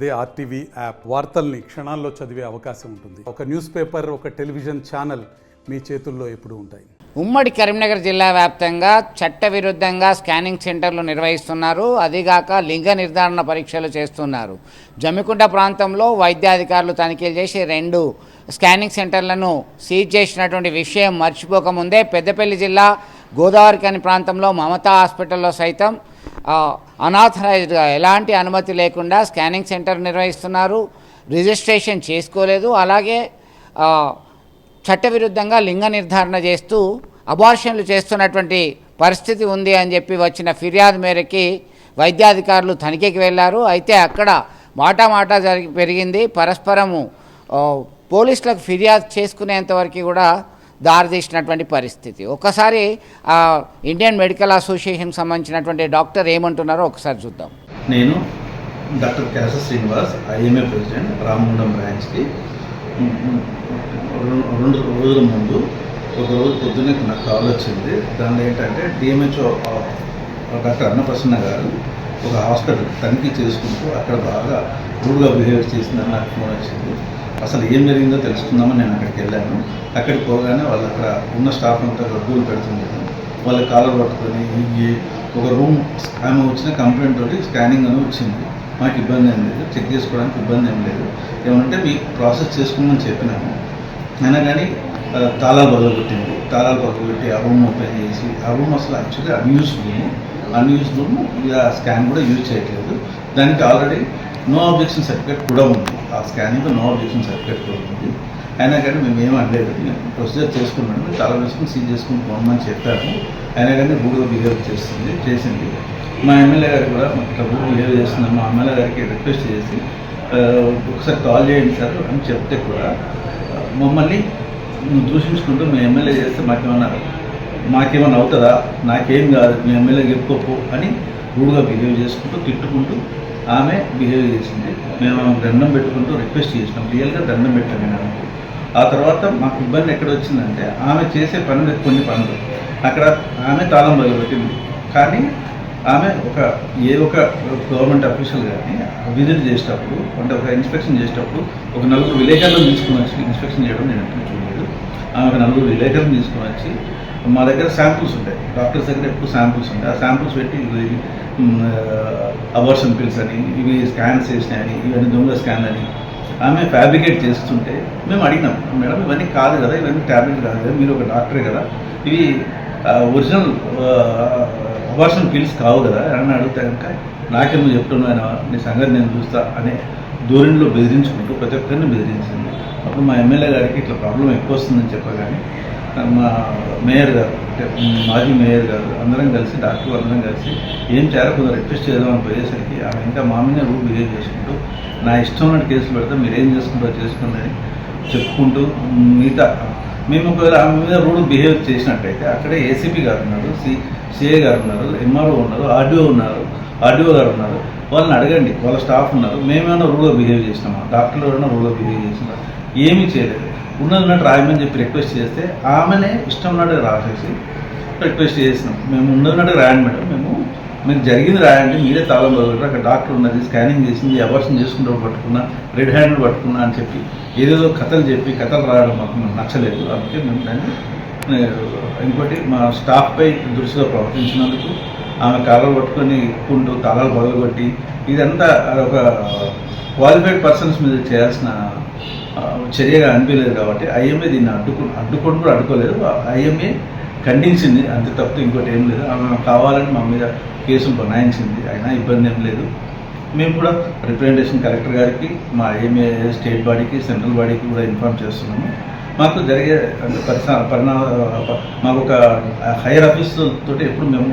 అదే RTV app వార్తల్ని క్షణాల్లో చదివే అవకాశం ఉంటుంది. ఒక న్యూస్ పేపర్, ఒక టెలివిజన్ ఛానల్ మీ చేతుల్లో ఎప్పుడూ ఉంటాయి. ఉమ్మడి కరీంనగర్ జిల్లా వ్యాప్తంగా చట్టవిరుద్ధంగా స్కానింగ్ సెంటర్లు నిర్వహిస్తున్నారు. అదిగాక లింగ నిర్ధారణ పరీక్షలు చేస్తున్నారు. జమ్మికుంట ప్రాంతంలో వైద్యాధికారులు తనిఖీలు చేసి 2 స్కానింగ్ సెంటర్లను సీజ్ చేసినటువంటి విషయం మర్చిపోకముందే పెద్దపల్లి జిల్లా గోదావరిఖని ప్రాంతంలో మమతా హాస్పిటల్లో సైతం అనాథరైజ్డ్గా ఎలాంటి అనుమతి లేకుండా స్కానింగ్ సెంటర్ నిర్వహిస్తున్నారు. రిజిస్ట్రేషన్ చేసుకోలేదు. అలాగే చట్టవిరుద్ధంగా లింగ నిర్ధారణ చేస్తూ అబార్షన్లు చేస్తున్నటువంటి పరిస్థితి ఉంది అని చెప్పి వచ్చిన ఫిర్యాదు మేరకి వైద్యాధికారులు తనిఖీకి వెళ్ళారు. అయితే అక్కడ మాట పెరిగింది. పరస్పరము పోలీసులకు ఫిర్యాదు చేసుకునేంతవరకు కూడా దారితీసినటువంటి పరిస్థితి. ఒక్కసారి ఇండియన్ మెడికల్ అసోసియేషన్కి సంబంధించినటువంటి డాక్టర్ ఏమంటున్నారో ఒకసారి చూద్దాం. నేను doctor Kyasa Srinivas, IMA president, Ramagundam బ్రాంచ్కి 2 రోజుల ముందు ఒక రోజు పొద్దున్నే నాకు కాల్ వచ్చింది. దానిలో ఏంటంటే డిఎంహెచ్ఓ డాక్టర్ అన్నప్రసన్న గారు ఒక హాస్పిటల్ తనిఖీ చేసుకుంటూ అక్కడ బాగా రూడ్గా బిహేవ్ చేసిందని నాకు ఫోన్ వచ్చింది. అసలు ఏం జరిగిందో తెలుసుకుందామని నేను అక్కడికి వెళ్ళాను. అక్కడికి పోగానే వాళ్ళు అక్కడ ఉన్న స్టాఫ్ అంతా రద్దులు పెడుతుంది. వాళ్ళ కాలర్ పట్టుకొని ఒక రూమ్ ఆమె వచ్చిన కంప్లైంట్ తోటి స్కానింగ్ అని వచ్చింది. మాకు ఇబ్బంది ఏం లేదు, చెక్ చేసుకోవడానికి ఇబ్బంది ఏం లేదు. ఏమంటే మీకు ప్రాసెస్ చేసుకోమని చెప్పినాము. అయినా కానీ తాళాలు బదలగొట్టింది. తాళాలు బదలగొట్టి ఆ రూమ్ ఓపెన్ చేసి, ఆ రూమ్ అసలు యాక్చువల్లీ అన్యూస్ రూమ్ ఇక స్కాన్ కూడా యూజ్ చేయట్లేదు. దానికి ఆల్రెడీ నో ఆబ్జెక్షన్ సర్టిఫికేట్ కూడా ఉంది. ఆ స్కానింగ్లో నో ఆబ్జెక్షన్ సర్టిఫికేట్ కూడా ఉంది. అయినా కానీ మేము ఏం అనలేదు. ప్రొసీజర్ చేసుకున్నాము, మేము తాళం వేసుకుని సీజ్ చేసుకుని పోమని చెప్పాము. అయినా కానీ రూడ్గా బిహేవ్ చేసింది. మా ఎమ్మెల్యే గారు కూడా ఇట్లా రూడ్ బిహేవ్ చేస్తున్నాము. మా ఎమ్మెల్యే గారికి రిక్వెస్ట్ చేసి ఒకసారి కాల్ చేయండి సార్ అని చెప్తే కూడా మమ్మల్ని దూషించుకుంటూ మీ ఎమ్మెల్యే చేస్తే మాకేమన్నా అవుతుందా, నాకేం కాదు, మీ ఎమ్మెల్యే చెప్పుకోపు అని రూడ్గా బిహేవ్ చేసుకుంటూ తిట్టుకుంటూ ఆమె బిహేవ్ చేసింది. మేము దండం పెట్టుకుంటూ రిక్వెస్ట్ చేసినాం. రియల్గా దండం పెట్టాము నేను. ఆ తర్వాత మాకు ఇబ్బంది ఎక్కడ వచ్చిందంటే ఆమె చేసే కొన్ని పనులు అక్కడ ఆమె తాళం బయలుపెట్టింది. కానీ ఆమె ఒక గవర్నమెంట్ అఫీషియల్ కానీ విజిట్ చేసేటప్పుడు, అంటే ఒక ఇన్స్పెక్షన్ చేసేటప్పుడు ఒక 4 విలేకరులను తీసుకుని వచ్చి ఇన్స్పెక్షన్ చేయడం నేను ఎప్పుడు చూడలేదు. ఆమె ఒక 4 విలేకరులను తీసుకుని వచ్చి మా దగ్గర శాంపుల్స్ ఉంటాయి, డాక్టర్స్ దగ్గర ఎప్పుడు శాంపుల్స్ ఉంటాయి. ఆ శాంపుల్స్ పెట్టి అబార్షన్ పిల్స్ అని, ఇవి స్కాన్స్ చేసినాయని, ఇవన్నీ దొంగ స్కాన్ అని ఆమె ఫ్యాబ్రికేట్ చేస్తుంటే మేము అడిగినాం, మేడం ఇవన్నీ కాదు కదా, ఇవన్నీ ట్యాబ్లెట్ కాదు కదా, మీరు ఒక డాక్టరే కదా, ఇవి ఒరిజినల్ అబార్షన్ పిల్స్ కావు కదా అని అడిగితే కనుక నాకేమో చెప్తున్నాను, నీ సంగతి నేను చూస్తా అనే ధోరణిలో బెదిరించుకుంటూ ప్రతి ఒక్కరిని బెదిరించింది. అప్పుడు మా ఎమ్మెల్యే గారికి ఇట్లా ప్రాబ్లం ఎక్కువ వస్తుందని చెప్పగానే మా మేయర్ గారు, అంటే మాజీ మేయర్ గారు అందరం కలిసి, డాక్టర్లు అందరం కలిసి ఏం చేయాలో కొంచెం రిక్వెస్ట్ చేద్దామని పోయేసరికి ఆమె ఇంకా మా మీద రూల్ బిహేవ్ చేసుకుంటూ నా ఇష్టం ఉన్నట్టు కేసులు పెడితే మీరు ఏం చేసుకుంటారో చేసుకోండి చెప్పుకుంటూ మిగతా మేము ఒకవేళ ఆమె మీద రూల్ బిహేవ్ చేసినట్టయితే అక్కడే ఏసీపీ గారు ఉన్నారు, సిఐ గారు ఉన్నారు, ఎంఆర్ఓ ఉన్నారు, ఆర్డీఓ గారు ఉన్నారు, వాళ్ళని అడగండి, వాళ్ళ స్టాఫ్ ఉన్నారు. మేమేమైనా రూల్గా బిహేవ్ చేసినామా, డాక్టర్లు ఎవరైనా రూల్గా బిహేవ్ చేసినా, ఏమీ చేయలేదు. ఉన్నట్టు రాయమని చెప్పి రిక్వెస్ట్ చేస్తే ఆమెనే ఇష్టం ఉన్నట్టు రాసేసి రిక్వెస్ట్ చేసినాం. మేము ఉన్నట్టు రాయండి మేడం, మీకు జరిగింది రాయండి, మీరే తాళం బదులు అక్కడ డాక్టర్ ఉన్నది, స్కానింగ్ చేసింది, అబార్షన్ చేసుకుంటూ పట్టుకున్నా, రెడ్ హ్యాండ్ పట్టుకున్నా అని చెప్పి ఏదేదో కథలు రాయడం మాకు నచ్చలేదు. అందుకే మేము దాన్ని ఇంకోటి మా స్టాఫ్పై దురుసుగా ప్రవర్తించినందుకు ఆమె కాలాలు పట్టుకొని ఇక్కుంటూ తాళాలు బదులుగొట్టి ఇదంతా ఒక క్వాలిఫైడ్ పర్సన్స్ మీద చేయాల్సిన చర్యగా అనిపించలేదు. కాబట్టి ఐఎంఏ దీన్ని అడ్డుకొని కూడా అడ్డుకోలేదు. ఐఎంఏ ఖండించింది, అంతే తప్పు ఇంకోటి ఏం లేదు. ఆమె కావాలని మా మీద కేసులు బనాయించింది, అయినా ఇబ్బంది ఏం లేదు. మేము కూడా రిప్రజెంటేషన్ కలెక్టర్ గారికి, మా ఐఎంఏ స్టేట్ బాడీకి, సెంట్రల్ బాడీకి కూడా ఇన్ఫార్మ్ చేస్తున్నాము. మాకు జరిగే మాకు ఒక హైయర్ ఆఫీసుతో ఎప్పుడు మేము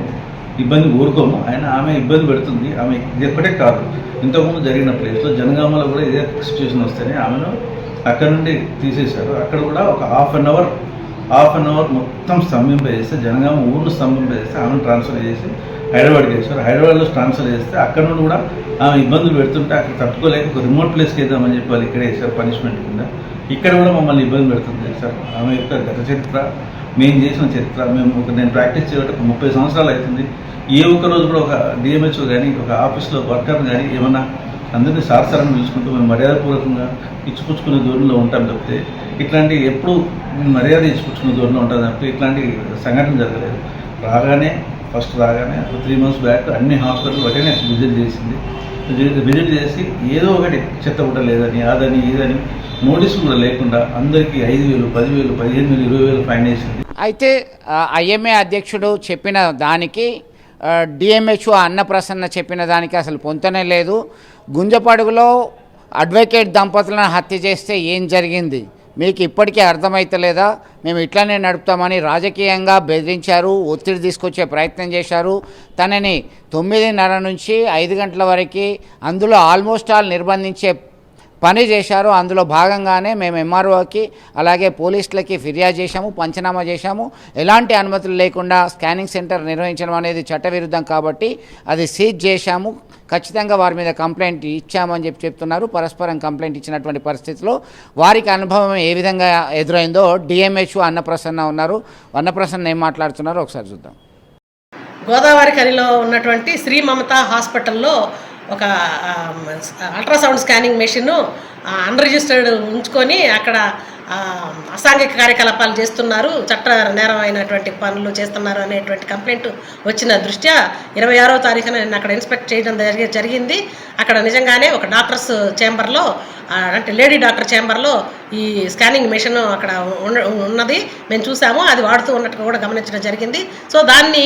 ఇబ్బంది ఊరుకోము. ఆమె ఇబ్బంది పెడుతుంది. ఆమె ఇది ఒక్కటే కాదు, ఇంతకుముందు జరిగిన ప్లేస్లో జనగామలో కూడా ఇదే సిచ్యువేషన్ వస్తేనే ఆమెను అక్కడ నుండి తీసేశారు. అక్కడ కూడా ఒక హాఫ్ అన్ అవర్ మొత్తం స్తంభింపజేస్తే, జనగామ ఊళ్ళు స్తంభింపజేస్తే ఆమెను ట్రాన్స్ఫర్ చేసి హైదరాబాద్కి వేశారు. హైదరాబాద్లో ట్రాన్స్ఫర్ చేస్తే అక్కడ నుండి కూడా ఆమె ఇబ్బందులు పెడుతుంటే అక్కడ తట్టుకోలేక ఒక రిమోట్ ప్లేస్కి వేద్దామని చెప్పి వాళ్ళు ఇక్కడే వేశారు పనిష్మెంట్ కింద. ఇక్కడ కూడా మమ్మల్ని ఇబ్బంది పెడుతుంది సార్. ఆమె యొక్క గత చరిత్ర, మేము చేసిన చరిత్ర, నేను ప్రాక్టీస్ చేయడం 30 సంవత్సరాలు అవుతుంది. ఏ ఒక్క రోజు కూడా ఒక డిఎంహెచ్ఓ కానీ, ఒక ఆఫీస్లో వర్కర్ కానీ ఏమన్నా అందరినీ సారసారం పిలుచుకుంటూ మేము మర్యాదపూర్వకంగా ఇచ్చిపుచ్చుకునే దూరంలో ఉంటాం తప్పితే ఇట్లాంటి ఎప్పుడు మర్యాద ఇచ్చిపుచ్చుకునే దూరంలో ఉంటాం తప్పితే ఇట్లాంటి సంఘటన జరగలేదు. ఫస్ట్ రాగానే 3 months బ్యాక్ అన్ని హాస్పిటల్ ఒకటే విజిట్ చేసింది. విజిట్ చేసి ఏదో ఒకటి చెత్తబుట్ట లేదని అదని ఇదని నోటీసులు కూడా లేకుండా అందరికీ 5,000, 10,000, 15,000, 20,000 ఫైన్ వేసింది. అయితే ఐఎంఏ అధ్యక్షుడు చెప్పిన దానికి డిఎంహెచ్ఓ అన్నప్రసన్న చెప్పిన దానికి అసలు పొంతనే లేదు. గుంజపడుగులో అడ్వకేట్ దంపతులను హత్య చేస్తే ఏం జరిగింది మీకు ఇప్పటికీ అర్థమైతలేదా? మేము ఇట్లానే నడుపుతామని రాజకీయంగా బెదిరించారు, ఒత్తిడి తీసుకొచ్చే ప్రయత్నం చేశారు. తనని 9:30 నుంచి 5 గంటల వరకు అందులో ఆల్మోస్ట్ ఆల్ నిర్బంధించే పని చేశారు. అందులో భాగంగానే మేము ఎంఆర్ఓకి అలాగే పోలీసులకి ఫిర్యాదు చేశాము, పంచనామా చేశాము. ఎలాంటి అనుమతులు లేకుండా స్కానింగ్ సెంటర్ నిర్వహించడం అనేది చట్టవిరుద్ధం కాబట్టి అది సీజ్ చేశాము. ఖచ్చితంగా వారి మీద కంప్లైంట్ ఇచ్చామని చెప్తున్నారు. పరస్పరం కంప్లైంట్ ఇచ్చినటువంటి పరిస్థితిలో వారికి అనుభవం ఏ విధంగా ఎదురైందో డిఎంహెచ్ఓ అన్నప్రసన్న ఉన్నారు. అన్నప్రసన్న ఏం మాట్లాడుతున్నారో ఒకసారి చూద్దాం. గోదావరి ఖనిలో ఉన్నటువంటి శ్రీ మమత హాస్పిటల్లో ఒక అల్ట్రాసౌండ్ స్కానింగ్ మెషిన్ అన్రిజిస్టర్డ్ ఉంచుకొని అక్కడ అసాంఘిక కార్యకలాపాలు చేస్తున్నారు, చట్ట నేరం అయినటువంటి పనులు చేస్తున్నారు అనేటువంటి కంప్లైంట్ వచ్చిన దృష్ట్యా 26వ తారీఖున నేను అక్కడ ఇన్స్పెక్ట్ చేయడం జరిగింది. అక్కడ నిజంగానే ఒక డాక్టర్స్ ఛాంబర్లో అంటే లేడీ డాక్టర్ ఛాంబర్లో ఈ స్కానింగ్ మెషిన్ అక్కడ ఉన్నది మేము చూసాము. అది వాడుతూ ఉన్నట్టు కూడా గమనించడం జరిగింది. సో దాన్ని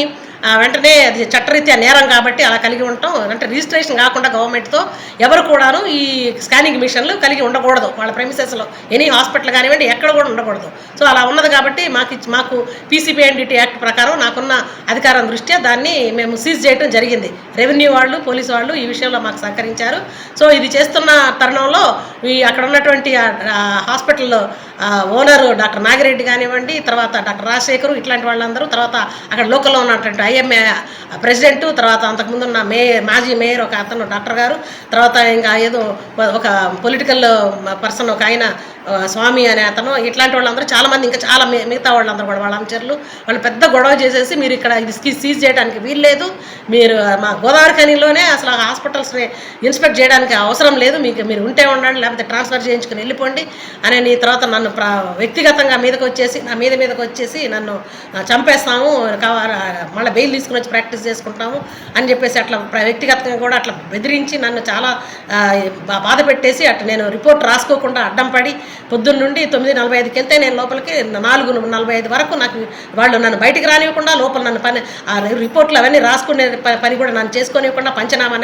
వెంటనే అది చట్టరీత్యా నేరం కాబట్టి అలా కలిగి ఉండటం, అంటే రిజిస్ట్రేషన్ కాకుండా గవర్నమెంట్తో ఎవరు కూడాను ఈ స్కానింగ్ మిషన్లు కలిగి ఉండకూడదు. వాళ్ళ ప్రెమిసెస్లో ఎనీ హాస్పిటల్ కానివ్వండి ఎక్కడ కూడా ఉండకూడదు. సో అలా ఉన్నది కాబట్టి మాకు పీసీపీఎన్డీటీ యాక్ట్ ప్రకారం నాకున్న అధికారం దృష్ట్యా దాన్ని మేము సీజ్ చేయడం జరిగింది. రెవెన్యూ వాళ్ళు, పోలీసు వాళ్ళు ఈ విషయంలో మాకు సహకరించారు. సో ఇది చేస్తున్న తరుణంలో అక్కడ ఉన్నటువంటి హాస్పిటల్లో ఓనరు డాక్టర్ నాగిరెడ్డి కానివ్వండి, తర్వాత డాక్టర్ రాజశేఖరు, ఇట్లాంటి వాళ్ళందరూ, తర్వాత అక్కడ లోకల్లో ఉన్నటువంటి ఐఎంఏ ప్రెసిడెంట్, తర్వాత అంతకుముందు ఉన్న మాజీ మేయర్ ఒక అతను డాక్టర్ గారు, తర్వాత ఇంకా ఏదో ఒక పొలిటికల్ పర్సన్ ఒక ఆయన స్వామి అనే అతను, ఇట్లాంటి వాళ్ళందరూ చాలామంది, ఇంకా చాలా మిగతా వాళ్ళందరూ కూడా వాళ్ళ అనుచరులు వాళ్ళు పెద్ద గొడవ చేసేసి మీరు ఇక్కడ ఇది సీజ్ చేయడానికి వీల్లేదు, మీరు మా గోదావరి ఖనిలోనే అసలు హాస్పిటల్స్ని ఇన్స్పెక్ట్ చేయడానికి అవసరం లేదు, మీరు ఉంటే ఉండండి లేకపోతే ట్రాన్స్ఫర్ చేయించుకుని వెళ్ళిపోండి అని, తర్వాత నన్ను వ్యక్తిగతంగా నా మీదకి వచ్చేసి నన్ను చంపేస్తాము, మళ్ళీ బెయిల్ తీసుకుని వచ్చి ప్రాక్టీస్ చేసుకుంటాము అని చెప్పేసి అట్లా వ్యక్తిగతంగా కూడా అట్లా బెదిరించి నన్ను చాలా బాధ పెట్టేసి అట్లా నేను రిపోర్ట్ రాసుకోకుండా అడ్డం పడి పొద్దున్న నుండి 9:45కి వెళ్తే నేను లోపలికి 4:45 వరకు వాళ్ళు నన్ను బయటికి రానివ్వకుండా లోపల నన్ను రిపోర్ట్లు అవన్నీ రాసుకునే పని కూడా నన్ను చేసుకోనివ్వకుండా పంచనామా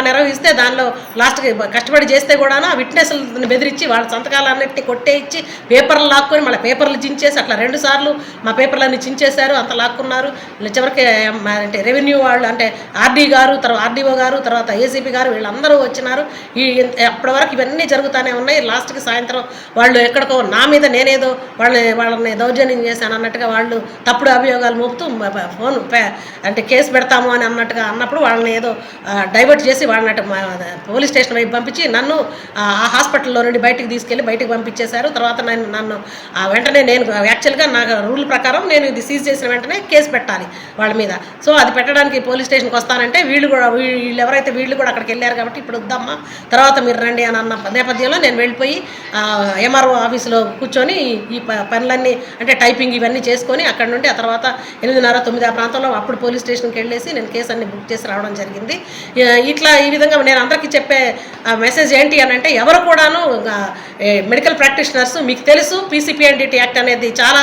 నిర్వహిస్తే దానిలో లాస్ట్కి కష్టపడి చేస్తే కూడా విట్నెస్లను బెదిరించి వాళ్ళ సంతకాలన్నింటినీ కొట్టేయించి పేపర్లు లాక్కొని మళ్ళీ పేపర్లు చించేసి అట్లా 2 సార్లు మా పేపర్లన్నీ చించేశారు, అంత లాక్కున్నారు. చివరికి అంటే రెవెన్యూ వాళ్ళు అంటే ఆర్డీఓ గారు తర్వాత ఏసీపీ గారు వీళ్ళందరూ వచ్చినారు. అప్పటి వరకు ఇవన్నీ జరుగుతూనే ఉన్నాయి. లాస్ట్కి సాయంత్రం వాళ్ళు ఎక్కడికో నా మీద నేనేదో వాళ్ళని దౌర్జన్యం చేశాను అన్నట్టుగా వాళ్ళు తప్పుడు అభియోగాలు మోపుతూ ఫోన్ అంటే కేసు పెడతాము అని అన్నప్పుడు వాళ్ళని ఏదో డైవర్ట్ చేసి వాళ్ళని పోలీస్ స్టేషన్ వైపు పంపించి నన్ను ఆ హాస్పిటల్లో నుండి బయటికి పంపించేశారు. తర్వాత నన్ను వెంటనే నేను యాక్చువల్గా నా రూల్ ప్రకారం నేను ఇది సీజ్ చేసిన వెంటనే కేసు పెట్టాలి వాళ్ళ మీద. సో అది పెట్టడానికి పోలీస్ స్టేషన్కి వస్తానంటే వీళ్ళు కూడా అక్కడికి వెళ్ళారు కాబట్టి ఇప్పుడు వద్దమ్మా తర్వాత మీరు రండి అని అన్న నేపథ్యంలో నేను వెళ్ళిపోయి ఎంఆర్ఓ ఆఫీసులో కూర్చొని ఈ పనులన్నీ అంటే టైపింగ్ ఇవన్నీ చేసుకొని అక్కడ నుండి ఆ తర్వాత 8:30-9 ఆ ప్రాంతంలో అప్పుడు పోలీస్ స్టేషన్కి వెళ్ళేసి నేను కేసు అన్ని బుక్ చేసి రావడం జరిగింది. ఈ విధంగా నేను అందరికీ చెప్పే మెసేజ్ ఏంటి అని అంటే ఎవరు కూడాను మెడికల్ ప్రాక్టీషనర్స్ మీకు తెలుసు పీసీపీఎన్డీటీ యాక్ట్ అనేది చాలా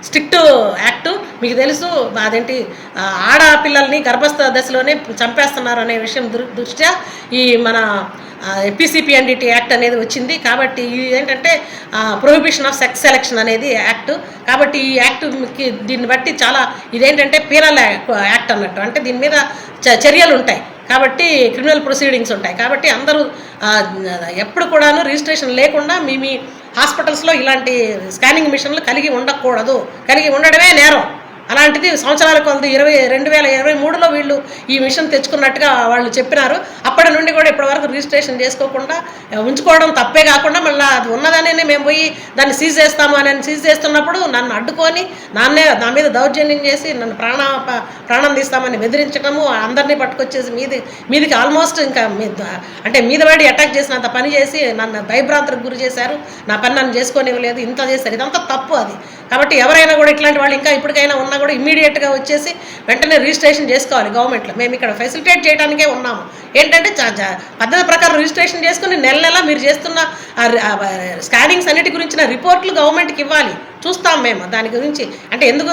స్ట్రిక్ట్ యాక్ట్ మీకు తెలుసు, అదేంటి ఆడపిల్లల్ని గర్భస్థ దశలోనే చంపేస్తున్నారు అనే విషయం దృష్ట్యా ఈ మన పీసీపీఎన్డీటీ యాక్ట్ అనేది వచ్చింది. కాబట్టి ఇది ఏంటంటే ప్రొహిబిషన్ ఆఫ్ సెక్స్ సెలెక్షన్ అనేది యాక్ట్. కాబట్టి ఈ యాక్ట్కి దీన్ని బట్టి చాలా ఇదేంటంటే పీనల్ యాక్ట్ అన్నట్టు, అంటే దీని మీద చర్యలు ఉంటాయి కాబట్టి క్రిమినల్ ప్రొసీడింగ్స్ ఉంటాయి. కాబట్టి అందరూ ఎప్పుడు కూడాను రిజిస్ట్రేషన్ లేకుండా మీ హాస్పిటల్స్లో ఇలాంటి స్కానింగ్ మిషన్లు కలిగి ఉండకూడదు, కలిగి ఉండడమే నేరం. అలాంటిది సంవత్సరాల కొలది 2023లో వీళ్ళు ఈ మిషన్ తెచ్చుకున్నట్టుగా వాళ్ళు చెప్పినారు. అప్పటి నుండి కూడా ఇప్పటివరకు రిజిస్ట్రేషన్ చేసుకోకుండా ఉంచుకోవడం తప్పే కాకుండా మళ్ళీ అది ఉన్నదానే మేము పోయి దాన్ని సీజ్ చేస్తాము అని సీజ్ చేస్తున్నప్పుడు నన్ను అడ్డుకొని నా మీద దౌర్జన్యం చేసి నన్ను ప్రాణం తీస్తామని బెదిరించడము, అందరినీ పట్టుకొచ్చేసి మీదికి ఆల్మోస్ట్ ఇంకా అంటే మీద పడి అటాక్ చేసినంత పని చేసి నన్ను భయభ్రాంతులకు గురి చేశారు. నా పని నన్ను చేసుకోనివ్వలేదు, ఇంత చేశారు. ఇదంతా తప్పు అది. కాబట్టి ఎవరైనా కూడా ఇట్లాంటి వాళ్ళు ఇంకా ఇప్పటికైనా ఉన్నా కూడా ఇమ్మీడియట్గా వచ్చేసి వెంటనే రిజిస్ట్రేషన్ చేసుకోవాలి గవర్నమెంట్లో. మేము ఇక్కడ ఫెసిలిటేట్ చేయడానికే ఉన్నాము. ఏంటంటే పద్ధతి ప్రకారం రిజిస్ట్రేషన్ చేసుకుని నెల మీరు చేస్తున్న స్కానింగ్స్ అన్నిటి గురించిన రిపోర్ట్లు గవర్నమెంట్కి ఇవ్వాలి. చూస్తాం మేము దాని గురించి. అంటే ఎందుకు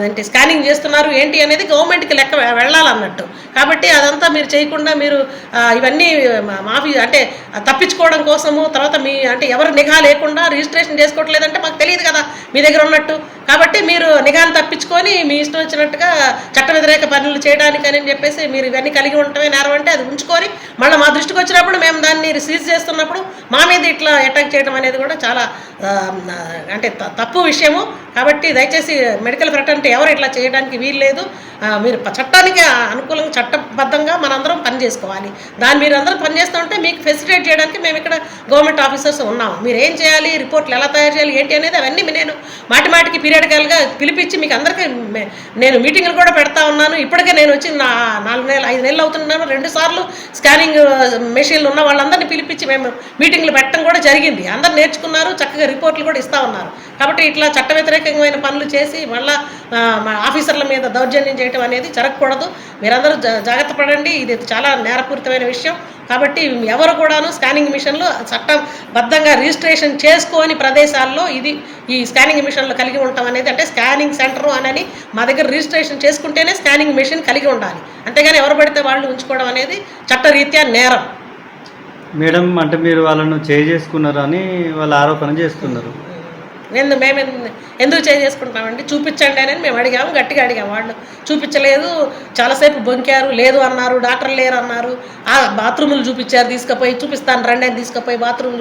అంటే స్కానింగ్ చేస్తున్నారు ఏంటి అనేది గవర్నమెంట్కి లెక్క వెళ్ళాలన్నట్టు. కాబట్టి అదంతా మీరు చేయకుండా మీరు ఇవన్నీ మాఫీ అంటే తప్పించుకోవడం కోసము, తర్వాత మీ అంటే ఎవరు నిఘా లేకుండా రిజిస్ట్రేషన్ చేసుకోవట్లేదంటే మాకు తెలియదు కదా మీ దగ్గర ఉన్నట్టు. కాబట్టి మీరు నిఘాను తప్పించుకొని మీ ఇష్టం వచ్చినట్టుగా చట్ట వ్యతిరేక పనులు చేయడానికని చెప్పేసి మీరు ఇవన్నీ కలిగి ఉండటమే నేరం. అంటే అది ఉంచుకొని మళ్ళీ మా దృష్టికి వచ్చినప్పుడు మేము దాన్ని సీజ్ చేస్తున్నప్పుడు మా మీద ఇట్లా అటాక్ చేయడం అనేది కూడా చాలా అంటే తప్పు విషయము. కాబట్టి దయచేసి మెడికల్ ఫ్రెటర్నిటీ ఎవరు ఇట్లా చేయడానికి వీలు లేదు. మీరు చట్టానికి అనుకూలంగా చట్టబద్ధంగా మనందరం పని చేసుకోవాలి. మీరు అందరూ పని చేస్తూ ఉంటే మీకు ఫెసిలిటేట్ చేయడానికి మేము ఇక్కడ గవర్నమెంట్ ఆఫీసర్స్ ఉన్నాము. మీరు ఏం చేయాలి, రిపోర్ట్లు ఎలా తయారు చేయాలి ఏంటి అనేది అవన్నీ నేను మాటిమాటికి పీరియడికల్గా పిలిపించి మీకు అందరికీ నేను మీటింగ్లు కూడా పెడతా ఉన్నాను. ఇప్పటికే నేను వచ్చి 5 నెలలు అవుతున్నాను. 2 సార్లు స్కానింగ్ మెషిన్లు ఉన్న వాళ్ళందరినీ పిలిపించి మేము మీటింగ్లు పెట్టడం కూడా జరిగింది. అందరు నేర్చుకున్నారు, చక్కగా రిపోర్ట్లు కూడా ఇస్తూ ఉన్నారు. కాబట్టి ఇట్లా చట్ట వ్యతిరేకమైన పనులు చేసి మళ్ళీ ఆఫీసర్ల మీద దౌర్జన్యం చేయడం అనేది జరగకూడదు. మీరందరూ జాగ్రత్త పడండి. ఇది చాలా నేరపూరితమైన విషయం. కాబట్టి ఎవరు కూడాను స్కానింగ్ మిషన్లు చట్టబద్ధంగా రిజిస్ట్రేషన్ చేసుకోని ప్రదేశాల్లో ఈ స్కానింగ్ మిషన్లు కలిగి ఉండటం అనేది, అంటే స్కానింగ్ సెంటర్ అని మా దగ్గర రిజిస్ట్రేషన్ చేసుకుంటేనే స్కానింగ్ మిషన్ కలిగి ఉండాలి. అంతేగాని ఎవరు పడితే వాళ్ళు ఉంచుకోవడం అనేది చట్టరీత్యా నేరం. మేడం, అంటే మీరు వాళ్ళను చేసుకున్నారని వాళ్ళు ఆరోపణ చేస్తున్నారు. మేము ఎందుకు చేసుకుంటామండి, చూపించండి అని మేము అడిగాము, గట్టిగా అడిగాము. వాళ్ళు చూపించలేదు, చాలాసేపు బొంకారు, లేదు అన్నారు, డాక్టర్ లేరు అన్నారు. ఆ బాత్రూములు చూపించారు, తీసుకుపోయి చూపిస్తాను రండి అని తీసుకుపోయి బాత్రూమ్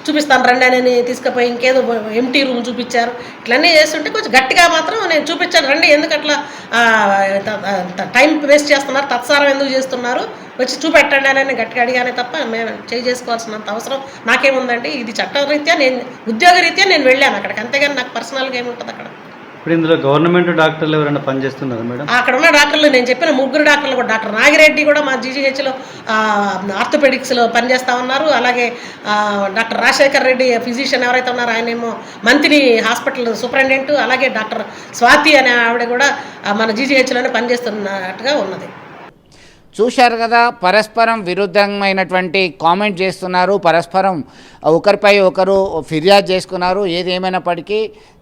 చూపిస్తాను రండి అని తీసుకుపోయి ఇంకేదో ఎంటీ రూమ్ చూపించారు. ఇట్లన్నీ చేస్తుంటే కొంచెం గట్టిగా మాత్రం నేను చూపించాను రండి, ఎందుకు అట్లా టైం వేస్ట్ చేస్తున్నారు, తత్సారం ఎందుకు చేస్తున్నారు, వచ్చి చూపెట్టండి అని గట్టిగా అడిగానే తప్ప మేము చేసుకోవాల్సినంత అవసరం నాకేముందండి. ఇది చట్టరీత్యా ఉద్యోగరీత్యా నేను వెళ్ళాను అక్కడికి, అంతేగాని నాకు పర్సనల్గా ఏముంటుంది అక్కడ. ఇప్పుడు ఇందులో గవర్నమెంట్ డాక్టర్లు ఎవరైనా పనిచేస్తున్నారు మేడం? అక్కడ ఉన్న డాక్టర్లు నేను చెప్పిన 3 డాక్టర్లు కూడా, డాక్టర్ నాగిరెడ్డి కూడా మా జీజీహెచ్లో ఆర్థోపెడిక్స్లో పనిచేస్తూ ఉన్నారు. అలాగే డాక్టర్ రాజశేఖర్ రెడ్డి ఫిజిషియన్ ఎవరైతే ఉన్నారో ఆయనేమో మంత్రి హాస్పిటల్ సూపరింటెండెంట్. అలాగే డాక్టర్ స్వాతి అనే ఆవిడ కూడా మన జీజీహెచ్లోనే పనిచేస్తున్నట్టుగా ఉన్నది. చూశారు కదా, పరస్పరం విరుద్ధమైనటువంటి కామెంట్ చేస్తున్నారు, పరస్పరం ఒకరిపై ఒకరు ఫిర్యాదు చేసుకున్నారు. ఏది ఏమైనప్పటికీ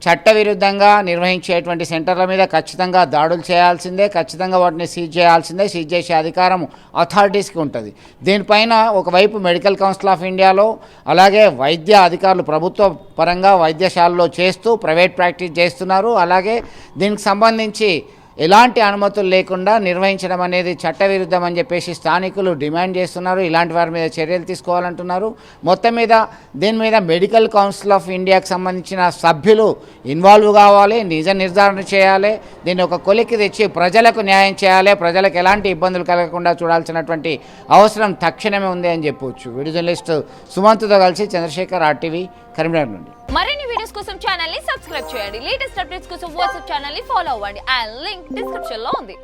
చట్టవిరుద్ధంగా నిర్వహించేటువంటి సెంటర్ల మీద ఖచ్చితంగా దాడులు చేయాల్సిందే, ఖచ్చితంగా వాటిని సీజ్ చేయాల్సిందే. సీజ్ చేసే అధికారం అథారిటీస్కి ఉంటుంది. దీనిపైన ఒకవైపు మెడికల్ కౌన్సిల్ ఆఫ్ ఇండియాలో, అలాగే వైద్య అధికారులు ప్రభుత్వ పరంగా వైద్యశాలలో చేస్తూ ప్రైవేట్ ప్రాక్టీస్ చేస్తున్నారు. అలాగే దీనికి సంబంధించి ఎలాంటి అనుమతులు లేకుండా నిర్వహించడం అనేది చట్టవిరుద్ధం అని చెప్పేసి స్థానికులు డిమాండ్ చేస్తున్నారు. ఇలాంటి వారి మీద చర్యలు తీసుకోవాలంటున్నారు. మొత్తం మీద దీని మీద మెడికల్ కౌన్సిల్ ఆఫ్ ఇండియాకి సంబంధించిన సభ్యులు ఇన్వాల్వ్ కావాలి, నిజ నిర్ధారణ చేయాలి, దీన్ని ఒక కొలిక్కి తెచ్చి ప్రజలకు న్యాయం చేయాలి, ప్రజలకు ఎలాంటి ఇబ్బందులు కలగకుండా చూడాల్సినటువంటి అవసరం తక్షణమే ఉంది అని చెప్పవచ్చు. వీడియో జర్నలిస్ట్ సుమంత్తో కలిసి చంద్రశేఖర్, RTV, కరీంనగర్ నుండి. మరిన్ని వీడియోస్ కోసం ఛానల్ ని సబ్స్క్రైబ్ చేయండి. లేటెస్ట్ అప్డేట్స్ కోసం వాట్సాప్ ఛానల్ ని ఫాలో అవ్వండి. ఆ లింక్ డిస్క్రిప్షన్ లో ఉంది.